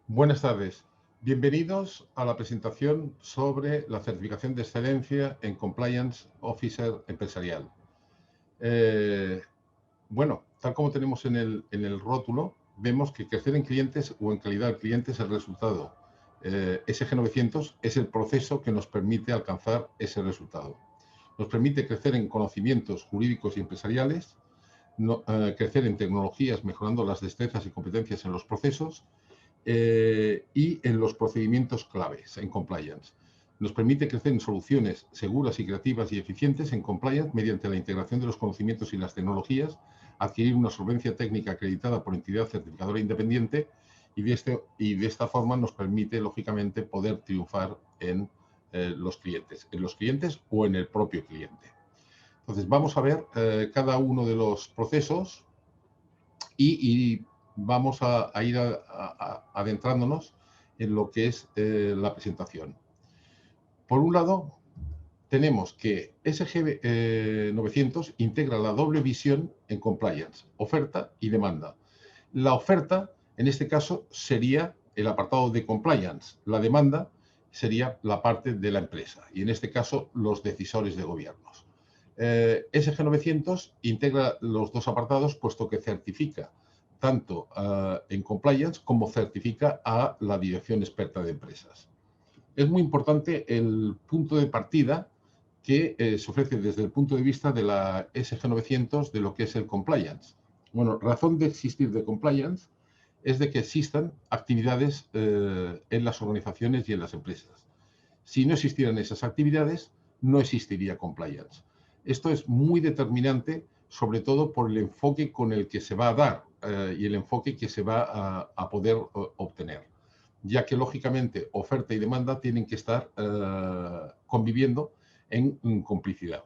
Buenas tardes. Bienvenidos a la presentación sobre la certificación de excelencia en Compliance Officer Empresarial. Bueno, tal como tenemos en el rótulo, vemos que crecer en clientes o en calidad de clientes es el resultado. SG900 es el proceso que nos permite alcanzar ese resultado. Nos permite crecer en conocimientos jurídicos y empresariales, crecer en tecnologías mejorando las destrezas y competencias en los procesos, y en los procedimientos claves en compliance. Nos permite crecer en soluciones seguras y creativas y eficientes en compliance mediante la integración de los conocimientos y las tecnologías, adquirir una solvencia técnica acreditada por entidad certificadora independiente y de esta forma nos permite, lógicamente, poder triunfar en los clientes o en el propio cliente. Entonces, vamos a ver cada uno de los procesos y vamos a ir adentrándonos en lo que es la presentación. Por un lado, tenemos que SG900 integra la doble visión en compliance, oferta y demanda. La oferta, en este caso, sería el apartado de compliance. La demanda sería la parte de la empresa y, en este caso, los decisores de gobiernos. SG900 integra los dos apartados, puesto que certifica tanto en compliance como certifica a la dirección experta de empresas. Es muy importante el punto de partida que se ofrece desde el punto de vista de la SG900 de lo que es el compliance. Bueno, razón de existir de compliance es de que existan actividades en las organizaciones y en las empresas. Si no existieran esas actividades, no existiría compliance. Esto es muy determinante, sobre todo por el enfoque con el que se va a dar y el enfoque que se va a poder obtener, ya que, lógicamente, oferta y demanda tienen que estar conviviendo en complicidad.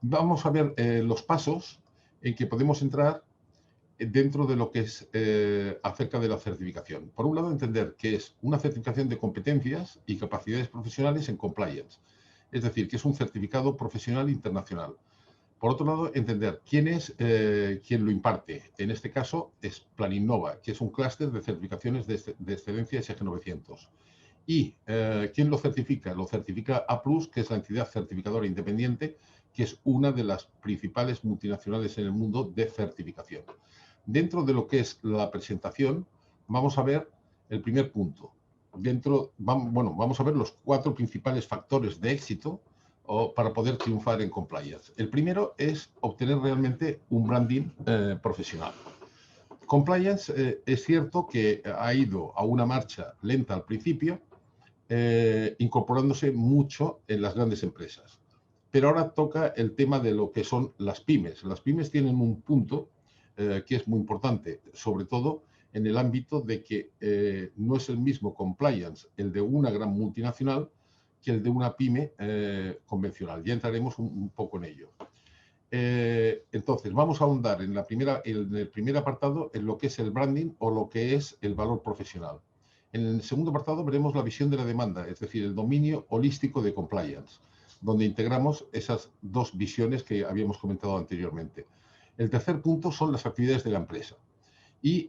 Vamos a ver los pasos en que podemos entrar dentro de lo que es acerca de la certificación. Por un lado, entender que es una certificación de competencias y capacidades profesionales en compliance, es decir, que es un certificado profesional internacional. Por otro lado, entender quién es quien lo imparte. En este caso es Planinnova, que es un clúster de certificaciones de excelencia SG900. ¿Y quién lo certifica? Lo certifica A+, que es la entidad certificadora independiente, que es una de las principales multinacionales en el mundo de certificación. Dentro de lo que es la presentación, vamos a ver el primer punto. Vamos a ver los 4 principales factores de éxito para poder triunfar en compliance. El primero es obtener realmente un branding profesional. Compliance es cierto que ha ido a una marcha lenta al principio, incorporándose mucho en las grandes empresas. Pero ahora toca el tema de lo que son las pymes. Las pymes tienen un punto que es muy importante, sobre todo en el ámbito de que no es el mismo compliance el de una gran multinacional que el de una pyme convencional. Ya entraremos un poco en ello. Entonces, vamos a ahondar en el primer apartado en lo que es el branding o lo que es el valor profesional. En el segundo apartado veremos la visión de la demanda, es decir, el dominio holístico de compliance, donde integramos esas dos visiones que habíamos comentado anteriormente. El tercer punto son las actividades de la empresa y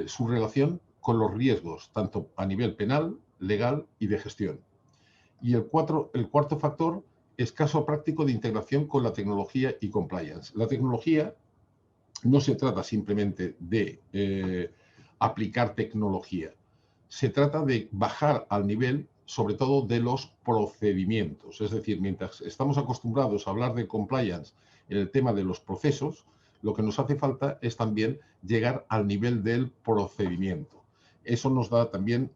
su relación con los riesgos, tanto a nivel penal, legal y de gestión. Y el cuarto factor es caso práctico de integración con la tecnología y compliance. La tecnología no se trata simplemente de aplicar tecnología, se trata de bajar al nivel, sobre todo, de los procedimientos. Es decir, mientras estamos acostumbrados a hablar de compliance en el tema de los procesos, lo que nos hace falta es también llegar al nivel del procedimiento. Eso nos da también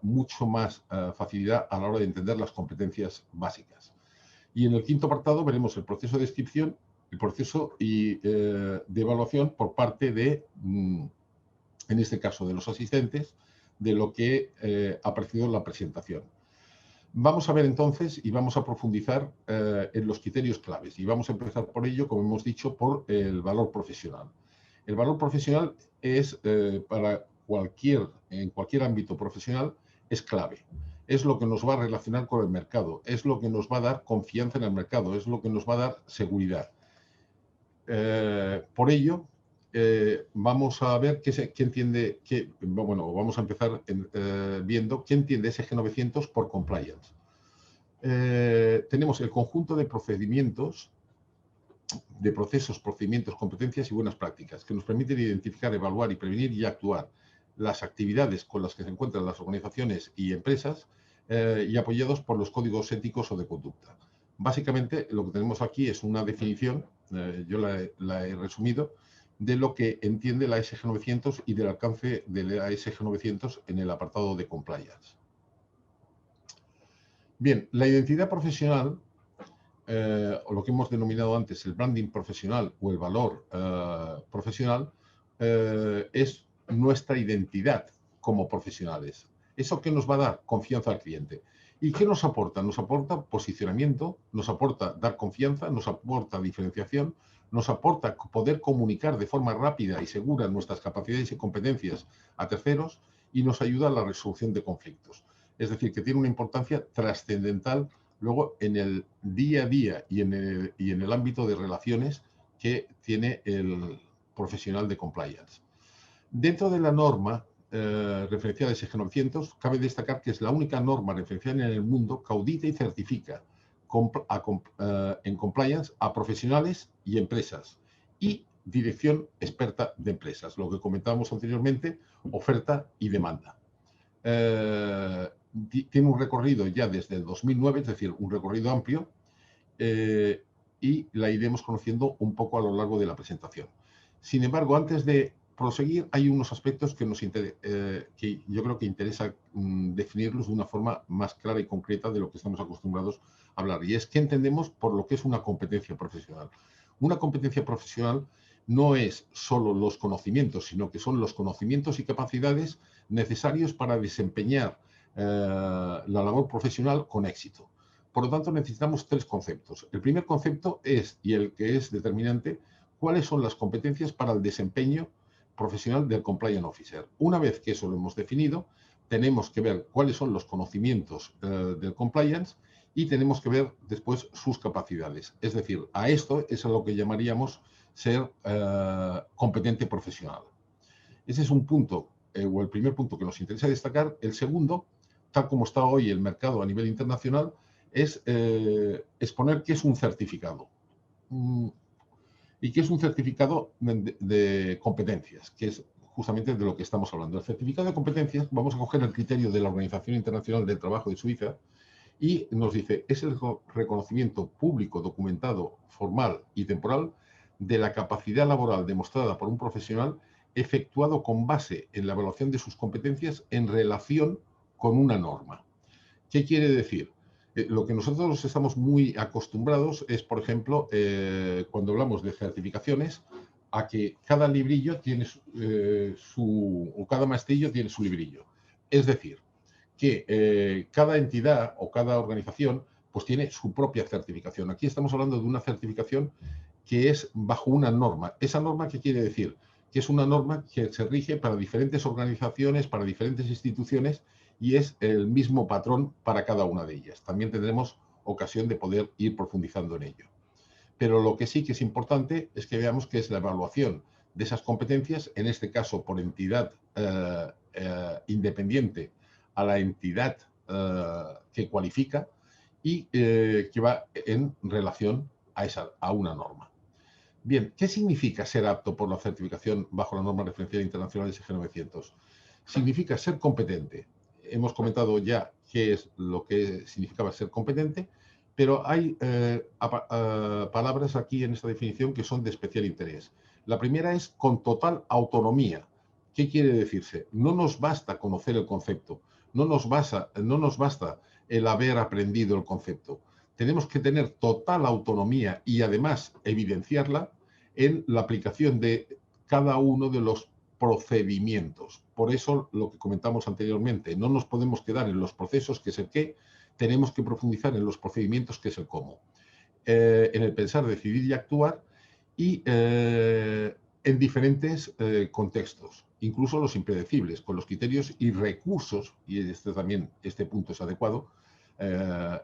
mucho más facilidad a la hora de entender las competencias básicas. Y en el quinto apartado veremos el proceso de descripción, el proceso de evaluación por parte de, en este caso, de los asistentes, de lo que ha parecido la presentación. Vamos a ver entonces y vamos a profundizar en los criterios claves y vamos a empezar por ello, como hemos dicho, por el valor profesional. El valor profesional es en cualquier ámbito profesional es clave. Es lo que nos va a relacionar con el mercado, es lo que nos va a dar confianza en el mercado, es lo que nos va a dar seguridad. Por ello, vamos a ver qué entiende, bueno, vamos a empezar viendo qué entiende SG900 por compliance. Tenemos el conjunto de procedimientos, de procesos, procedimientos, competencias y buenas prácticas que nos permiten identificar, evaluar y prevenir y actuar las actividades con las que se encuentran las organizaciones y empresas y apoyados por los códigos éticos o de conducta. Básicamente, lo que tenemos aquí es una definición, yo la he resumido, de lo que entiende la SG900 y del alcance de la SG900 en el apartado de compliance. Bien, la identidad profesional, o lo que hemos denominado antes el branding profesional o el valor profesional, es nuestra identidad como profesionales. ¿Eso qué nos va a dar? Confianza al cliente. ¿Y qué nos aporta? Nos aporta posicionamiento, nos aporta dar confianza, nos aporta diferenciación, nos aporta poder comunicar de forma rápida y segura nuestras capacidades y competencias a terceros y nos ayuda a la resolución de conflictos. Es decir, que tiene una importancia trascendental luego en el día a día y en el ámbito de relaciones que tiene el profesional de compliance. Dentro de la norma referenciada de SG900, cabe destacar que es la única norma referenciada en el mundo que audita y certifica en compliance a profesionales y empresas y dirección experta de empresas, lo que comentábamos anteriormente, oferta y demanda. Tiene un recorrido ya desde el 2009, es decir, un recorrido amplio, y la iremos conociendo un poco a lo largo de la presentación. Sin embargo, antes de proseguir, hay unos aspectos que yo creo que interesa definirlos de una forma más clara y concreta de lo que estamos acostumbrados a hablar, y es qué entendemos por lo que es una competencia profesional. Una competencia profesional no es solo los conocimientos, sino que son los conocimientos y capacidades necesarios para desempeñar la labor profesional con éxito. Por lo tanto, necesitamos tres conceptos. El primer concepto es, y el que es determinante, cuáles son las competencias para el desempeño profesional del Compliance Officer. Una vez que eso lo hemos definido, tenemos que ver cuáles son los conocimientos del Compliance y tenemos que ver después sus capacidades. Es decir, a esto es a lo que llamaríamos ser competente profesional. Ese es un punto, o el primer punto que nos interesa destacar. El segundo, tal como está hoy el mercado a nivel internacional, es exponer qué es un certificado. ¿Y qué es un certificado de competencias? Que es justamente de lo que estamos hablando. El certificado de competencias, vamos a coger el criterio de la Organización Internacional del Trabajo de Suiza y nos dice, es el reconocimiento público, documentado, formal y temporal de la capacidad laboral demostrada por un profesional efectuado con base en la evaluación de sus competencias en relación con una norma. ¿Qué quiere decir? Lo que nosotros estamos muy acostumbrados es, por ejemplo, cuando hablamos de certificaciones, a que cada librillo tiene o cada maestrillo tiene su librillo. Es decir, que cada entidad o cada organización pues tiene su propia certificación. Aquí estamos hablando de una certificación que es bajo una norma. ¿Esa norma qué quiere decir? Que es una norma que se rige para diferentes organizaciones, para diferentes instituciones, y es el mismo patrón para cada una de ellas. También tendremos ocasión de poder ir profundizando en ello. Pero lo que sí que es importante es que veamos qué es la evaluación de esas competencias, en este caso por entidad independiente a la entidad que cualifica y que va en relación a una norma. Bien, ¿qué significa ser apto por la certificación bajo la norma referencial internacional SG900? Significa ser competente. Hemos comentado ya qué es lo que significaba ser competente, pero hay palabras aquí en esta definición que son de especial interés. La primera es con total autonomía. ¿Qué quiere decirse? No nos basta conocer el concepto, no nos basta el haber aprendido el concepto. Tenemos que tener total autonomía y además evidenciarla en la aplicación de cada uno de los procedimientos. Por eso, lo que comentamos anteriormente, no nos podemos quedar en los procesos, que es el qué, tenemos que profundizar en los procedimientos, que es el cómo. En el pensar, decidir y actuar, y en diferentes contextos, incluso los impredecibles, con los criterios y recursos, y este punto es adecuado,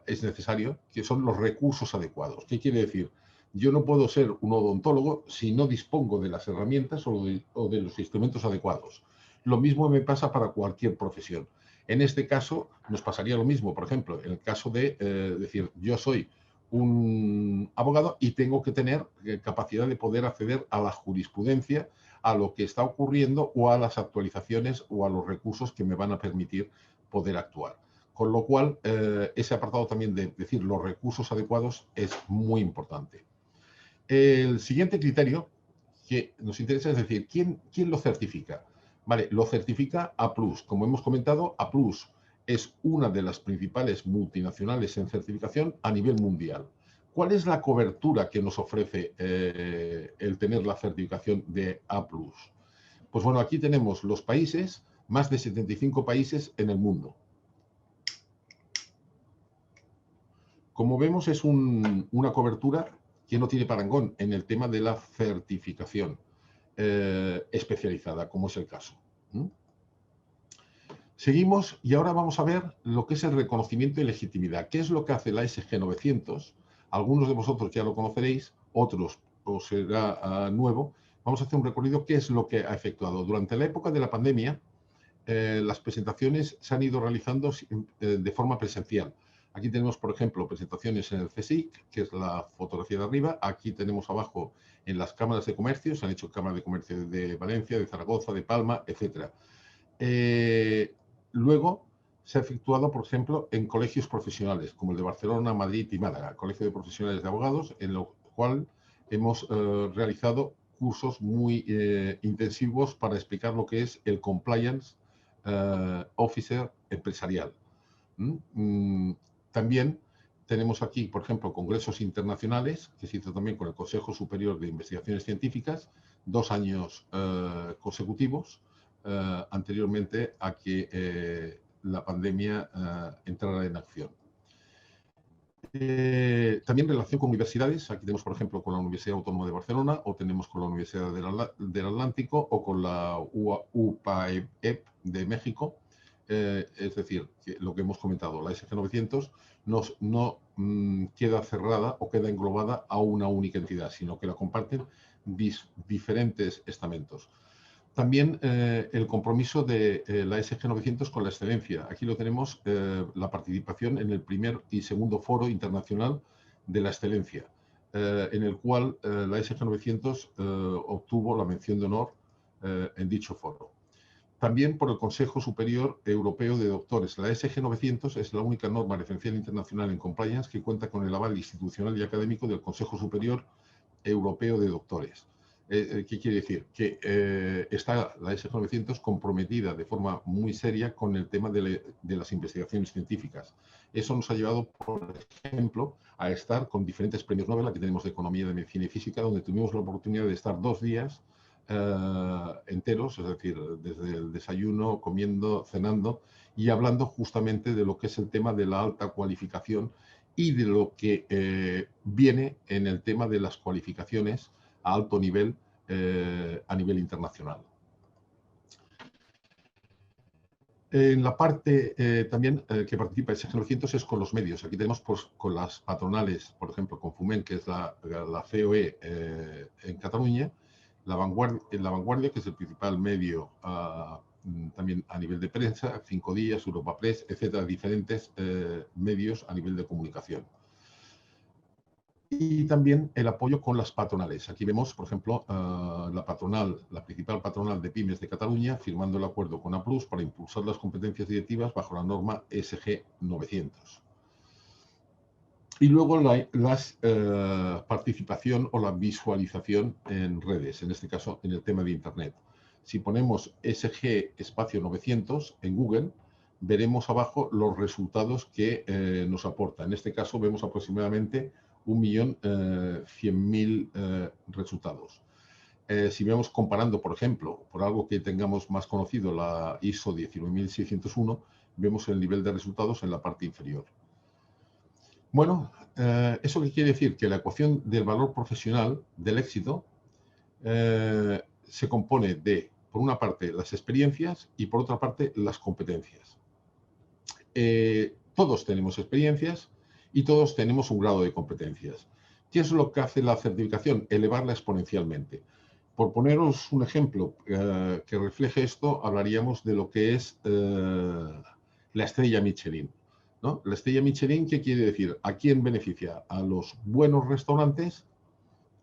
es necesario, que son los recursos adecuados. ¿Qué quiere decir? Yo no puedo ser un odontólogo si no dispongo de las herramientas o de los instrumentos adecuados. Lo mismo me pasa para cualquier profesión. En este caso, nos pasaría lo mismo, por ejemplo, en el caso de decir, yo soy un abogado y tengo que tener capacidad de poder acceder a la jurisprudencia, a lo que está ocurriendo o a las actualizaciones o a los recursos que me van a permitir poder actuar. Con lo cual, ese apartado también de decir los recursos adecuados es muy importante. El siguiente criterio que nos interesa es decir, ¿quién lo certifica? Vale, lo certifica A+. Como hemos comentado, A+ es una de las principales multinacionales en certificación a nivel mundial. ¿Cuál es la cobertura que nos ofrece el tener la certificación de A+? Pues bueno, aquí tenemos los países, más de 75 países en el mundo. Como vemos, es una cobertura que no tiene parangón en el tema de la certificación especializada, como es el caso. Seguimos y ahora vamos a ver lo que es el reconocimiento y legitimidad. ¿Qué es lo que hace la SG 900? Algunos de vosotros ya lo conoceréis, otros os será nuevo. Vamos a hacer un recorrido. ¿Qué es lo que ha efectuado? Durante la época de la pandemia, las presentaciones se han ido realizando de forma presencial. Aquí tenemos, por ejemplo, presentaciones en el CSIC, que es la fotografía de arriba. Aquí tenemos abajo en las cámaras de comercio. Se han hecho cámaras de comercio de Valencia, de Zaragoza, de Palma, etc. Luego se ha efectuado, por ejemplo, en colegios profesionales, como el de Barcelona, Madrid y Málaga, Colegio de Profesionales de Abogados, en lo cual hemos realizado cursos muy intensivos para explicar lo que es el compliance officer empresarial. También tenemos aquí, por ejemplo, congresos internacionales, que se hizo también con el Consejo Superior de Investigaciones Científicas, 2 años consecutivos, anteriormente a que la pandemia entrara en acción. También en relación con universidades, aquí tenemos, por ejemplo, con la Universidad Autónoma de Barcelona, o tenemos con la Universidad del Atlántico, o con la UPAEP de México. Es decir, que lo que hemos comentado, la SG 900 no queda cerrada o queda englobada a una única entidad, sino que la comparten diferentes estamentos. También el compromiso de la SG 900 con la excelencia. Aquí lo tenemos, la participación en el primer y segundo foro internacional de la excelencia, en el cual la SG 900 obtuvo la mención de honor en dicho foro. También por el Consejo Superior Europeo de Doctores. La SG 900 es la única norma referencial internacional en compliance que cuenta con el aval institucional y académico del Consejo Superior Europeo de Doctores. ¿Qué quiere decir? Que está la SG 900 comprometida de forma muy seria con el tema de las investigaciones científicas. Eso nos ha llevado, por ejemplo, a estar con diferentes premios Nobel. Aquí tenemos de Economía, de Medicina y Física, donde tuvimos la oportunidad de estar 2 días enteros, es decir, desde el desayuno, comiendo, cenando y hablando justamente de lo que es el tema de la alta cualificación y de lo que viene en el tema de las cualificaciones a alto nivel a nivel internacional. En la parte también que participa SG 900 es con los medios. Aquí tenemos pues, con las patronales, por ejemplo, con FUMEN, que es la COE en Cataluña, la Vanguardia, que es el principal medio también a nivel de prensa, 5 Días, Europa Press, etcétera, diferentes medios a nivel de comunicación. Y también el apoyo con las patronales. Aquí vemos, por ejemplo, la principal patronal de pymes de Cataluña firmando el acuerdo con A+ para impulsar las competencias directivas bajo la norma SG 900. Y luego la participación o la visualización en redes, en este caso en el tema de Internet. Si ponemos SG espacio 900 en Google, veremos abajo los resultados que nos aporta. En este caso vemos aproximadamente 1.100.000 resultados. Si vemos comparando, por ejemplo, por algo que tengamos más conocido, la ISO 19601, vemos el nivel de resultados en la parte inferior. Bueno, ¿eso qué quiere decir? Que la ecuación del valor profesional del éxito se compone de, por una parte, las experiencias y por otra parte, las competencias. Todos tenemos experiencias y todos tenemos un grado de competencias. ¿Qué es lo que hace la certificación? Elevarla exponencialmente. Por poneros un ejemplo que refleje esto, hablaríamos de lo que es la estrella Michelin, ¿no? La estrella Michelin, ¿qué quiere decir? ¿A quién beneficia? ¿A los buenos restaurantes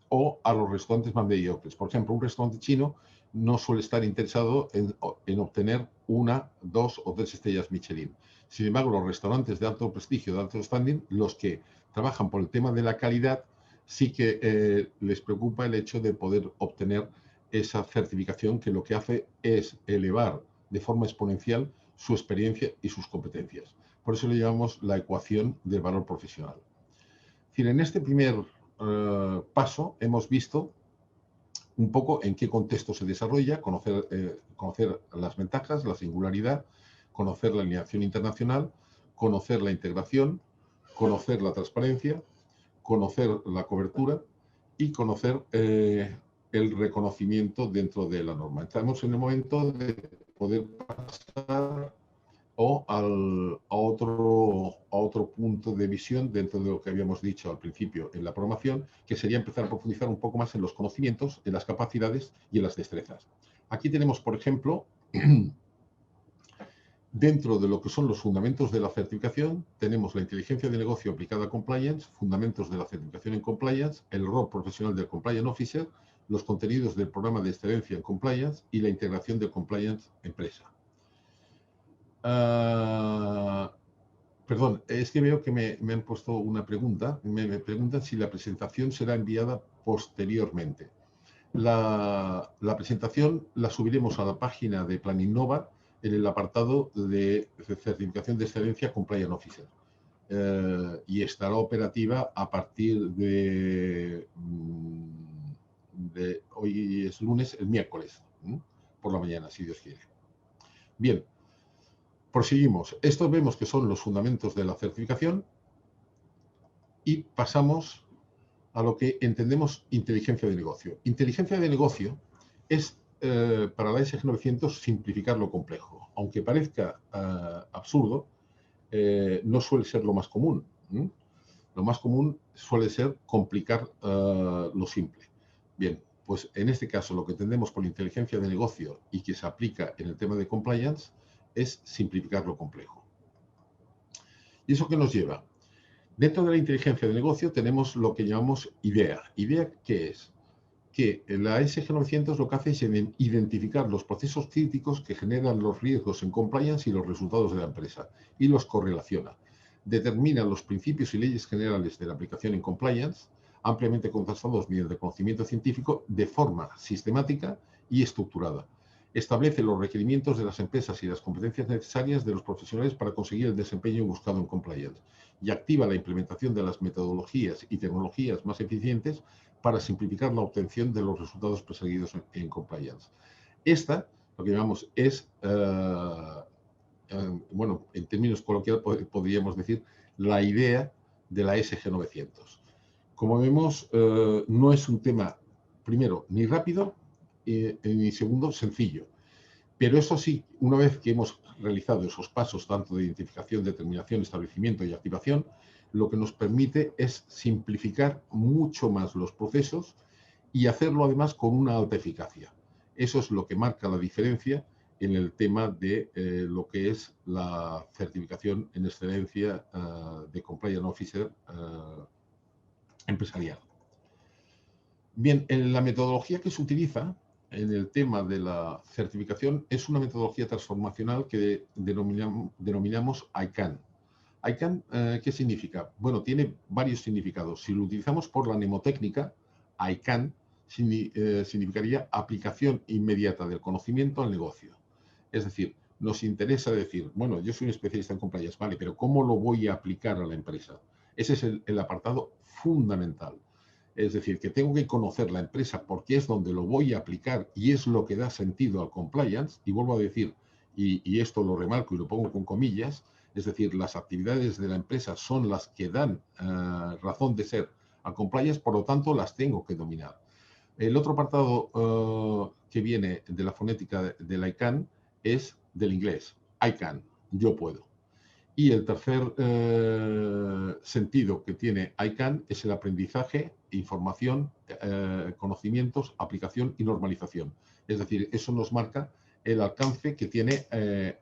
o a los restaurantes más mediocres? Por ejemplo, un restaurante chino no suele estar interesado en obtener 1, 2 o 3 estrellas Michelin. Sin embargo, los restaurantes de alto prestigio, de alto standing, los que trabajan por el tema de la calidad, sí que les preocupa el hecho de poder obtener esa certificación, que lo que hace es elevar de forma exponencial su experiencia y sus competencias. Por eso le llamamos la ecuación del valor profesional. Es decir, en este primer paso hemos visto un poco en qué contexto se desarrolla, conocer las ventajas, la singularidad, conocer la alineación internacional, conocer la integración, conocer la transparencia, conocer la cobertura y conocer el reconocimiento dentro de la norma. Estamos en el momento de poder pasar a otro punto de visión dentro de lo que habíamos dicho al principio en la programación, que sería empezar a profundizar un poco más en los conocimientos, en las capacidades y en las destrezas. Aquí tenemos, por ejemplo, dentro de lo que son los fundamentos de la certificación, tenemos la inteligencia de negocio aplicada a compliance, fundamentos de la certificación en compliance, el rol profesional del compliance officer, los contenidos del programa de excelencia en compliance y la integración del compliance empresa. Perdón, es que veo que me han puesto una pregunta. Me preguntan si la presentación será enviada posteriormente. La presentación la subiremos a la página de Plan Innova en el apartado de certificación de excelencia Compliance Officer. Y estará operativa a partir de hoy es lunes, el miércoles, por la mañana, si Dios quiere. Bien. Proseguimos. Estos vemos que son los fundamentos de la certificación y pasamos a lo que entendemos inteligencia de negocio. Inteligencia de negocio es, para la ISG 900, simplificar lo complejo. Aunque parezca absurdo, no suele ser lo más común. Lo más común suele ser complicar lo simple. Bien, pues en este caso lo que entendemos por inteligencia de negocio y que se aplica en el tema de compliance es simplificar lo complejo. ¿Y eso qué nos lleva? Dentro de la inteligencia de negocio tenemos lo que llamamos IDEA. ¿IDEA qué es? Que la ISG 900 lo que hace es identificar los procesos críticos que generan los riesgos en compliance y los resultados de la empresa, y los correlaciona. Determina los principios y leyes generales de la aplicación en compliance, ampliamente contrastados mediante conocimiento científico, de forma sistemática y estructurada. Establece los requerimientos de las empresas y las competencias necesarias de los profesionales para conseguir el desempeño buscado en compliance, y activa la implementación de las metodologías y tecnologías más eficientes para simplificar la obtención de los resultados perseguidos en compliance. Esta, lo que llamamos, es, bueno, en términos coloquiales podríamos decir, la idea de la ISG 900. Como vemos, no es un tema, primero, ni rápido, y segundo, sencillo. Pero eso sí, una vez que hemos realizado esos pasos, tanto de identificación, determinación, establecimiento y activación, lo que nos permite es simplificar mucho más los procesos y hacerlo además con una alta eficacia. Eso es lo que marca la diferencia en el tema de lo que es la certificación en excelencia de Compliance Officer empresarial. Bien, en la metodología que se utiliza en el tema de la certificación es una metodología transformacional que denominamos ICANN. ICANN, ¿qué significa? Bueno, tiene varios significados. Si lo utilizamos por la mnemotécnica, ICANN significaría aplicación inmediata del conocimiento al negocio. Es decir, nos interesa decir, bueno, yo soy un especialista en compliance, vale, pero ¿cómo lo voy a aplicar a la empresa? Ese es el apartado fundamental. Es decir, que tengo que conocer la empresa porque es donde lo voy a aplicar y es lo que da sentido al compliance. Y vuelvo a decir, y esto lo remarco y lo pongo con comillas, es decir, las actividades de la empresa son las que dan razón de ser al compliance, por lo tanto las tengo que dominar. El otro apartado que viene de la fonética del ICANN es del inglés, I can, yo puedo. Y el tercer sentido que tiene ICANN es el aprendizaje, información, conocimientos, aplicación y normalización. Es decir, eso nos marca el alcance que tiene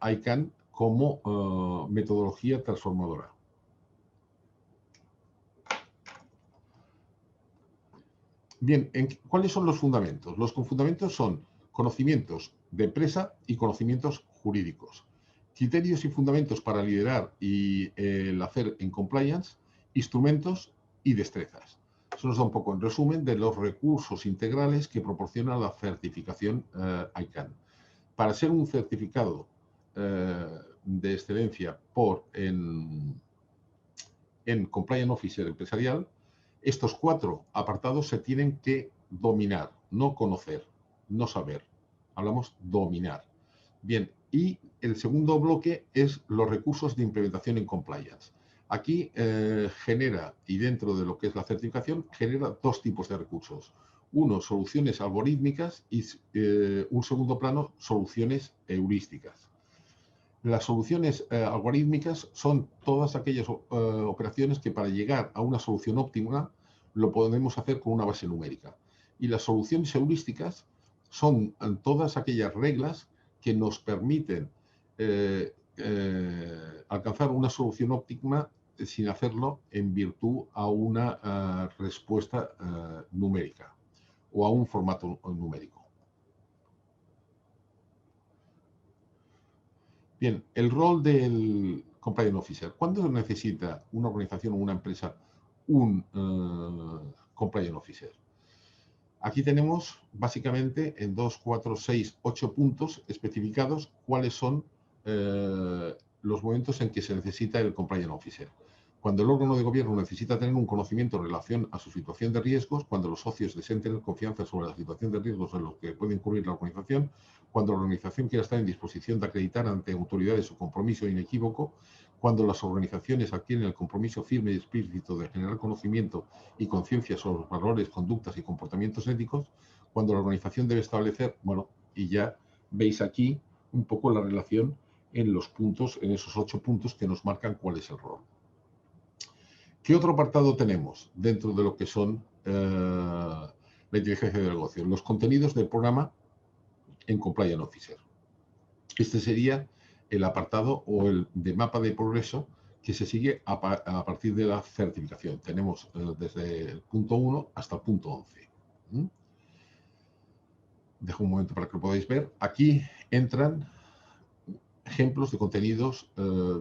ICANN como metodología transformadora. Bien, ¿cuáles son los fundamentos? Los fundamentos son conocimientos de empresa y conocimientos jurídicos. Criterios y fundamentos para liderar y el hacer en compliance, instrumentos y destrezas. Eso nos da un poco en resumen de los recursos integrales que proporciona la certificación ICANN. Para ser un certificado de excelencia en Compliance Officer empresarial, estos 4 apartados se tienen que dominar, no conocer, no saber. Hablamos dominar. Bien, y el segundo bloque es los recursos de implementación en compliance. Aquí genera, y dentro de lo que es la certificación, genera 2 tipos de recursos. Uno, soluciones algorítmicas y un segundo plano, soluciones heurísticas. Las soluciones algorítmicas son todas aquellas operaciones que para llegar a una solución óptima lo podemos hacer con una base numérica. Y las soluciones heurísticas son todas aquellas reglas que nos permiten alcanzar una solución óptima sin hacerlo en virtud a una respuesta numérica o a un formato numérico. Bien, el rol del Compliance Officer. ¿Cuándo necesita una organización o una empresa un Compliance Officer? Aquí tenemos básicamente en 2, 4, 6, 8 puntos especificados cuáles son los momentos en que se necesita el Compliance Officer. Cuando el órgano de gobierno necesita tener un conocimiento en relación a su situación de riesgos, cuando los socios deseen tener confianza sobre la situación de riesgos en los que puede incurrir la organización, cuando la organización quiera estar en disposición de acreditar ante autoridades su compromiso inequívoco, cuando las organizaciones adquieren el compromiso firme y explícito de generar conocimiento y conciencia sobre los valores, conductas y comportamientos éticos, cuando la organización debe establecer, bueno, y ya veis aquí un poco la relación en los puntos, en esos 8 puntos que nos marcan cuál es el rol. ¿Qué otro apartado tenemos dentro de lo que son la inteligencia de negocio? Los contenidos del programa en Compliance Officer. Este sería el apartado o el de mapa de progreso que se sigue a partir de la certificación. Tenemos desde el punto 1 hasta el punto 11. Dejo un momento para que lo podáis ver. Aquí entran ejemplos de contenidos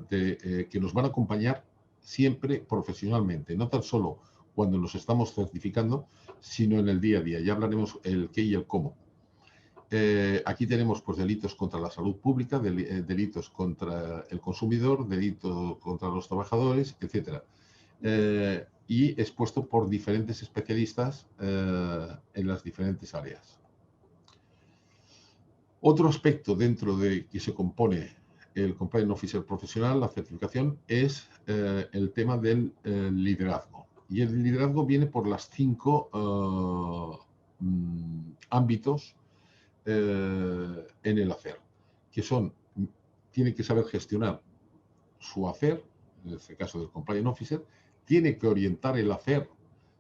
que nos van a acompañar siempre profesionalmente, no tan solo cuando nos estamos certificando, sino en el día a día. Ya hablaremos el qué y el cómo. Aquí tenemos pues, delitos contra la salud pública, delitos contra el consumidor, delitos contra los trabajadores, etc. Y expuesto por diferentes especialistas en las diferentes áreas. Otro aspecto dentro de que se compone el Compliance Officer profesional, la certificación, es el tema del liderazgo. Y el liderazgo viene por las 5 ámbitos en el hacer, que son, tiene que saber gestionar su hacer, en este caso del Compliance Officer, tiene que orientar el hacer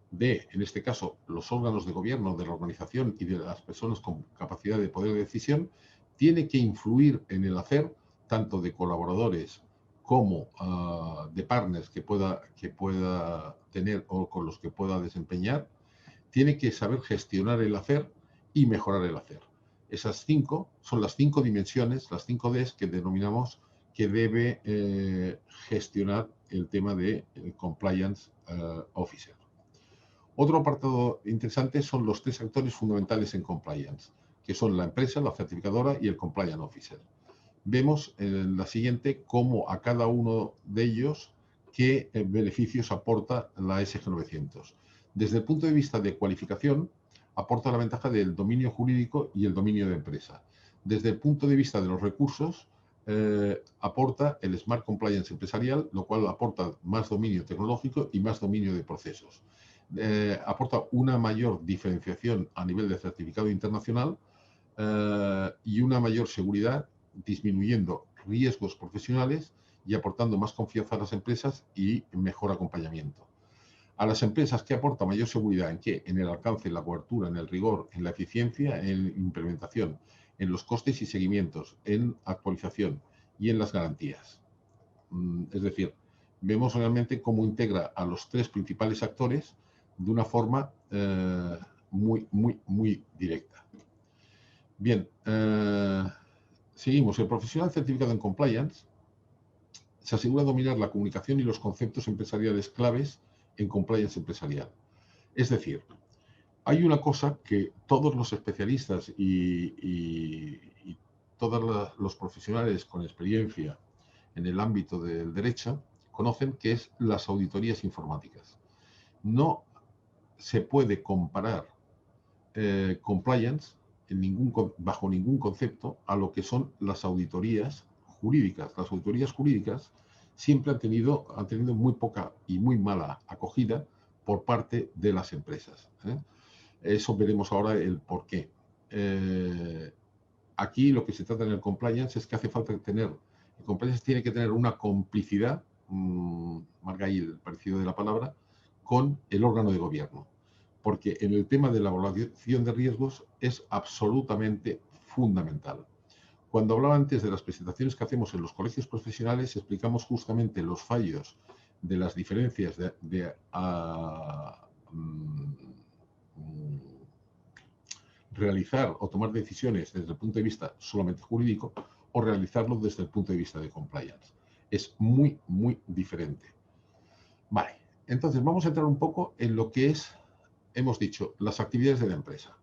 de, en este caso, los órganos de gobierno, de la organización y de las personas con capacidad de poder de decisión, tiene que influir en el hacer tanto de colaboradores como de partners que pueda tener o con los que pueda desempeñar, tiene que saber gestionar el hacer y mejorar el hacer. Esas 5 son las 5 dimensiones, las 5 Ds que denominamos que debe gestionar el tema de Compliance Officer. Otro apartado interesante son los 3 actores fundamentales en Compliance, que son la empresa, la certificadora y el Compliance Officer. Vemos en la siguiente cómo a cada uno de ellos qué beneficios aporta la SG900. Desde el punto de vista de cualificación, aporta la ventaja del dominio jurídico y el dominio de empresa. Desde el punto de vista de los recursos, aporta el Smart Compliance empresarial, lo cual aporta más dominio tecnológico y más dominio de procesos. Aporta una mayor diferenciación a nivel de certificado internacional y una mayor seguridad, disminuyendo riesgos profesionales y aportando más confianza a las empresas y mejor acompañamiento. A las empresas que aporta mayor seguridad ¿en qué? En el alcance, en la cobertura, en el rigor, en la eficiencia, en la implementación, en los costes y seguimientos, en actualización y en las garantías. Es decir, vemos realmente cómo integra a los tres principales actores de una forma muy directa. Bien, seguimos. El profesional certificado en compliance se asegura dominar la comunicación y los conceptos empresariales claves en compliance empresarial. Es decir, hay una cosa que todos los especialistas y todos los profesionales con experiencia en el ámbito del derecho conocen, que es las auditorías informáticas. No se puede comparar compliance bajo ningún concepto a lo que son las auditorías jurídicas. Las auditorías jurídicas siempre han tenido muy poca y muy mala acogida por parte de las empresas. Eso veremos ahora el por qué. Aquí lo que se trata en el compliance es que hace falta tener, el compliance tiene que tener una complicidad, marca ahí el parecido de la palabra, con el órgano de gobierno. Porque en el tema de la evaluación de riesgos es absolutamente fundamental. Cuando hablaba antes de las presentaciones que hacemos en los colegios profesionales, explicamos justamente los fallos de las diferencias de realizar o tomar decisiones desde el punto de vista solamente jurídico o realizarlo desde el punto de vista de compliance. Es muy diferente. Vale, entonces vamos a entrar un poco en lo que es, hemos dicho, las actividades de la empresa.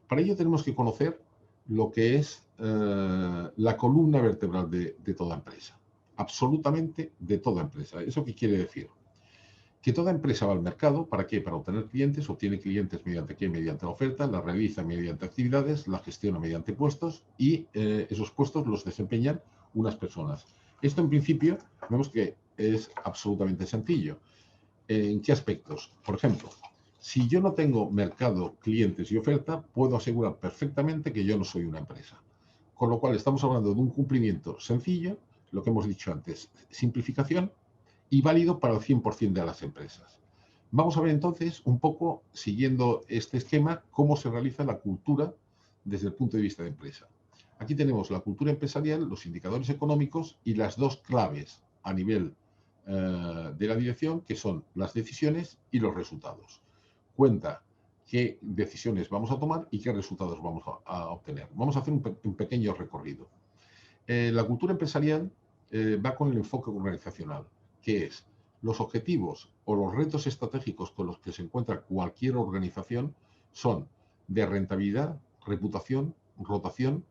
Para ello tenemos que conocer lo que es la columna vertebral de toda empresa. Absolutamente de toda empresa. ¿Eso qué quiere decir? Que toda empresa va al mercado, ¿para qué? Para obtener clientes. Obtiene clientes mediante qué? Mediante la oferta, la realiza mediante actividades, la gestiona mediante puestos y esos puestos los desempeñan unas personas. Esto en principio vemos que es absolutamente sencillo. ¿En qué aspectos? Por ejemplo, si yo no tengo mercado, clientes y oferta, puedo asegurar perfectamente que yo no soy una empresa. Con lo cual estamos hablando de un cumplimiento sencillo, lo que hemos dicho antes, simplificación, y válido para el 100% de las empresas. Vamos a ver entonces un poco, siguiendo este esquema, cómo se realiza la cultura desde el punto de vista de empresa. Aquí tenemos la cultura empresarial, los indicadores económicos y las dos claves a nivel de la dirección, que son las decisiones y los resultados. Cuenta qué decisiones vamos a tomar y qué resultados vamos a obtener. Vamos a hacer un pequeño recorrido. La cultura empresarial va con el enfoque organizacional, que es los objetivos o los retos estratégicos con los que se encuentra cualquier organización son de rentabilidad, reputación, rotación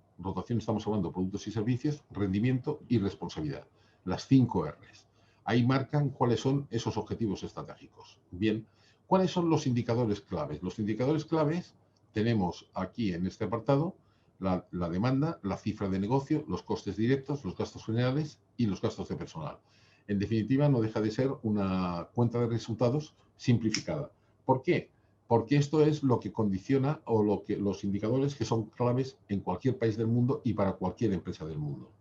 estamos hablando de productos y servicios, rendimiento y responsabilidad. Las 5 R's. Ahí marcan cuáles son esos objetivos estratégicos. Bien, ¿cuáles son los indicadores claves? Los indicadores claves tenemos aquí en este apartado la demanda, la cifra de negocio, los costes directos, los gastos generales y los gastos de personal. En definitiva, no deja de ser una cuenta de resultados simplificada. ¿Por qué? Porque esto es lo que condiciona o los indicadores que son claves en cualquier país del mundo y para cualquier empresa del mundo.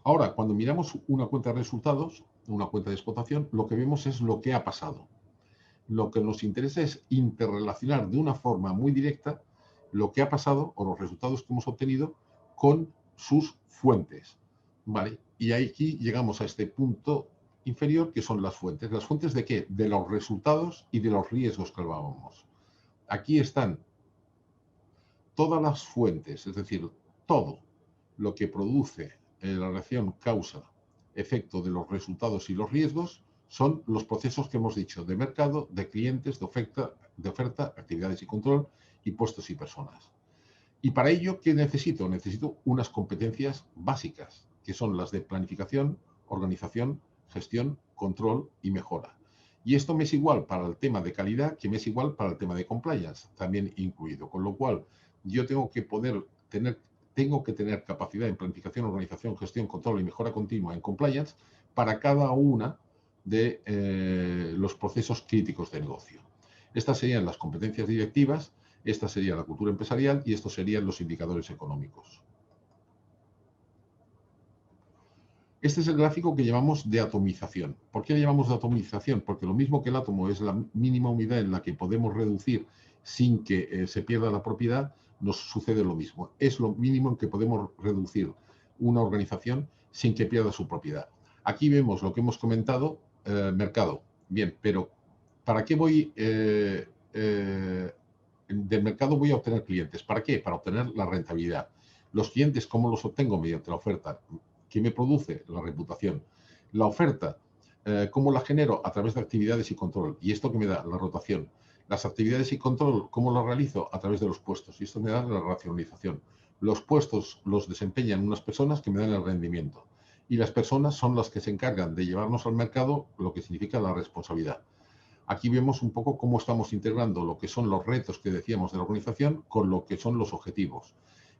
Ahora, cuando miramos una cuenta de resultados, una cuenta de explotación, lo que vemos es lo que ha pasado. Lo que nos interesa es interrelacionar de una forma muy directa lo que ha pasado o los resultados que hemos obtenido con sus fuentes. ¿Vale? Y aquí llegamos a este punto inferior, que son las fuentes. ¿Las fuentes de qué? De los resultados y de los riesgos que hablábamos. Aquí están todas las fuentes, es decir, todo lo que produce la relación causa-efecto de los resultados y los riesgos son los procesos que hemos dicho de mercado, de clientes, de oferta, actividades y control y puestos y personas. Y para ello, ¿qué necesito? Necesito unas competencias básicas, que son las de planificación, organización, gestión, control y mejora. Y esto me es igual para el tema de calidad que me es igual para el tema de compliance, también incluido. Con lo cual, yo tengo que tener capacidad en planificación, organización, gestión, control y mejora continua en compliance para cada una de los procesos críticos de negocio. Estas serían las competencias directivas, esta sería la cultura empresarial y estos serían los indicadores económicos. Este es el gráfico que llamamos de atomización. ¿Por qué le llamamos de atomización? Porque lo mismo que el átomo es la mínima unidad en la que podemos reducir sin que se pierda la propiedad, nos sucede lo mismo. Es lo mínimo en que podemos reducir una organización sin que pierda su propiedad. Aquí vemos lo que hemos comentado, mercado. Bien, pero ¿para qué voy? Del mercado voy a obtener clientes. ¿Para qué? Para obtener la rentabilidad. Los clientes, ¿cómo los obtengo? Mediante la oferta. ¿Qué me produce? La reputación. La oferta, ¿cómo la genero? A través de actividades y control. ¿Y esto qué me da? La rotación. Las actividades y control, ¿cómo las realizo? A través de los puestos. Y esto me da la racionalización. Los puestos los desempeñan unas personas que me dan el rendimiento. Y las personas son las que se encargan de llevarnos al mercado, lo que significa la responsabilidad. Aquí vemos un poco cómo estamos integrando lo que son los retos que decíamos de la organización con lo que son los objetivos.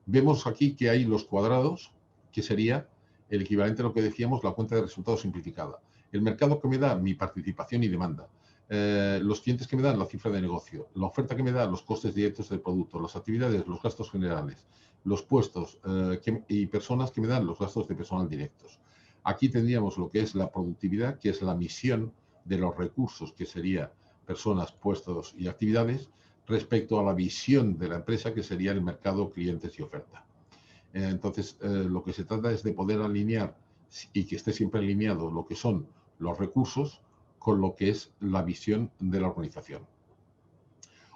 Vemos aquí que hay los cuadrados, que sería el equivalente a lo que decíamos, la cuenta de resultados simplificada. El mercado que me da mi participación y demanda. Los clientes que me dan la cifra de negocio. La oferta que me da los costes directos del producto. Las actividades, los gastos generales. Los puestos y personas que me dan los gastos de personal directos. Aquí tendríamos lo que es la productividad, que es la misión de los recursos, que sería personas, puestos y actividades, respecto a la visión de la empresa, que sería el mercado, clientes y oferta. Entonces, lo que se trata es de poder alinear y que esté siempre alineado lo que son los recursos con lo que es la visión de la organización.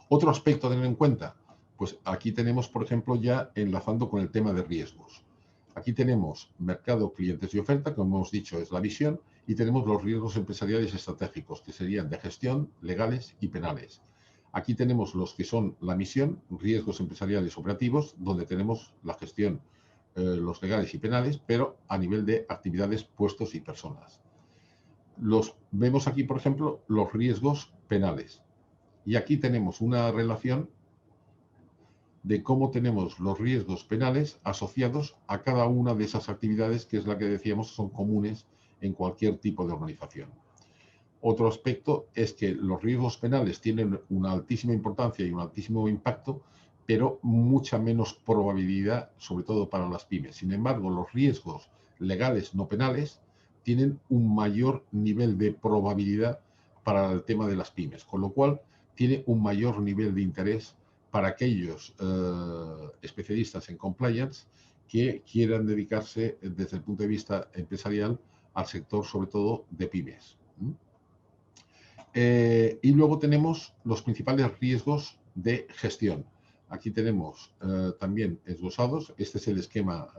Otro aspecto a tener en cuenta, pues aquí tenemos, por ejemplo, ya enlazando con el tema de riesgos. Aquí tenemos mercado, clientes y oferta, como hemos dicho, es la visión, y tenemos los riesgos empresariales estratégicos, que serían de gestión, legales y penales. Aquí tenemos los que son la misión, riesgos empresariales operativos, donde tenemos la gestión, los legales y penales, pero a nivel de actividades, puestos y personas. Vemos aquí, por ejemplo, los riesgos penales. Y aquí tenemos una relación de cómo tenemos los riesgos penales asociados a cada una de esas actividades, que es la que decíamos son comunes en cualquier tipo de organización. Otro aspecto es que los riesgos penales tienen una altísima importancia y un altísimo impacto, pero mucha menos probabilidad, sobre todo para las pymes. Sin embargo, los riesgos legales no penales tienen un mayor nivel de probabilidad para el tema de las pymes, con lo cual tiene un mayor nivel de interés para aquellos especialistas en compliance que quieran dedicarse desde el punto de vista empresarial al sector, sobre todo de pymes. Y luego tenemos los principales riesgos de gestión. Aquí tenemos también esbozados. Este es el esquema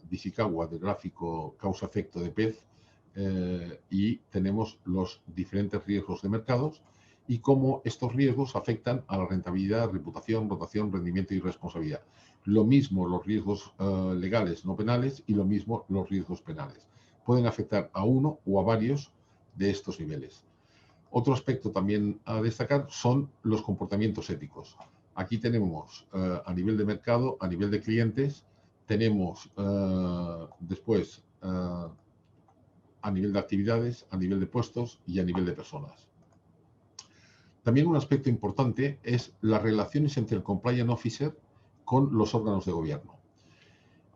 de Ishikawa del gráfico causa-efecto de PEZ. Y tenemos los diferentes riesgos de mercados y cómo estos riesgos afectan a la rentabilidad, reputación, rotación, rendimiento y responsabilidad. Lo mismo los riesgos legales no penales y lo mismo los riesgos penales. Pueden afectar a uno o a varios de estos niveles. Otro aspecto también a destacar son los comportamientos éticos. Aquí tenemos a nivel de mercado, a nivel de clientes, tenemos después a nivel de actividades, a nivel de puestos y a nivel de personas. También un aspecto importante es las relaciones entre el Compliance Officer con los órganos de gobierno.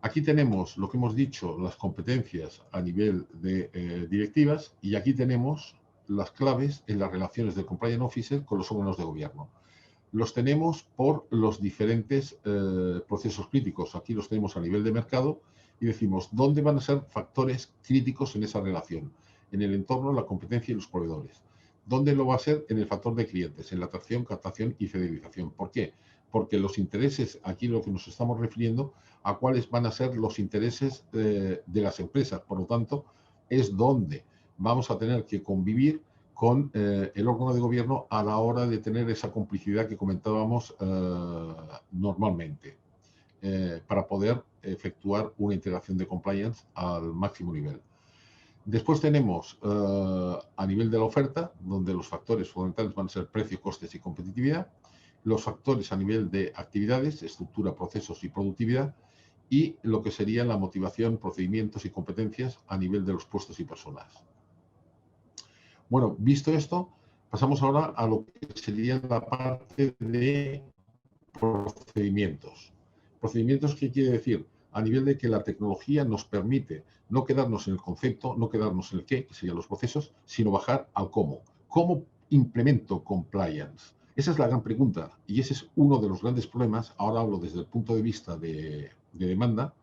Aquí tenemos lo que hemos dicho, las competencias a nivel de directivas, y aquí tenemos las claves en las relaciones del Compliance Officer con los órganos de gobierno. Los tenemos por los diferentes procesos críticos. Aquí los tenemos a nivel de mercado y decimos dónde van a ser factores críticos en esa relación. En el entorno, la competencia y los proveedores. ¿Dónde lo va a ser? En el factor de clientes, en la atracción, captación y fidelización. ¿Por qué? Porque los intereses, aquí lo que nos estamos refiriendo a cuáles van a ser los intereses de las empresas. Por lo tanto, es donde vamos a tener que convivir con el órgano de gobierno a la hora de tener esa complicidad que comentábamos normalmente, para poder efectuar una integración de compliance al máximo nivel. Después tenemos a nivel de la oferta, donde los factores fundamentales van a ser precio, costes y competitividad, los factores a nivel de actividades, estructura, procesos y productividad, y lo que sería la motivación, procedimientos y competencias a nivel de los puestos y personas. Bueno, visto esto, pasamos ahora a lo que sería la parte de procedimientos. ¿Procedimientos qué quiere decir? a nivel de que la tecnología nos permite no quedarnos en el concepto, no quedarnos en el qué, que serían los procesos, sino bajar al cómo. ¿Cómo implemento compliance? Esa es la gran pregunta y ese es uno de los grandes problemas. Ahora hablo desde el punto de vista de demanda.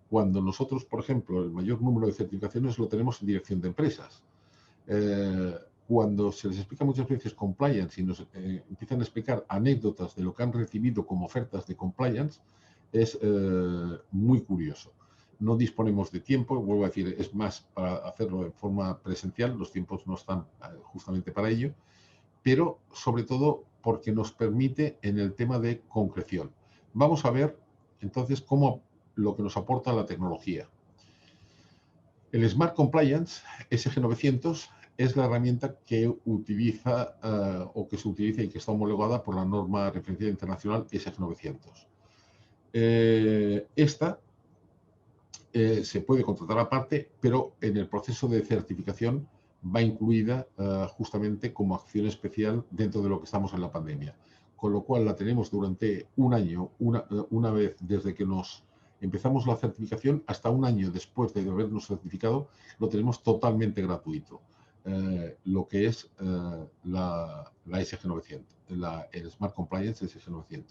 Cuando nosotros, por ejemplo, el mayor número de certificaciones lo tenemos en dirección de empresas. Cuando se les explica muchas veces compliance y nos empiezan a explicar anécdotas de lo que han recibido como ofertas de compliance, es muy curioso. No disponemos de tiempo, vuelvo a decir, es más para hacerlo de forma presencial, los tiempos no están justamente para ello, pero sobre todo porque nos permite en el tema de concreción. Vamos a ver entonces cómo lo que nos aporta la tecnología. El Smart Compliance SG900 es la herramienta que utiliza o que se utiliza y que está homologada por la norma referencial internacional SG900. Esta se puede contratar aparte, pero en el proceso de certificación va incluida justamente como acción especial dentro de lo que estamos en la pandemia. Con lo cual la tenemos durante un año, una vez desde que nos empezamos la certificación hasta un año después de habernos certificado, lo tenemos totalmente gratuito. Lo que es la SG900, el Smart Compliance SG900.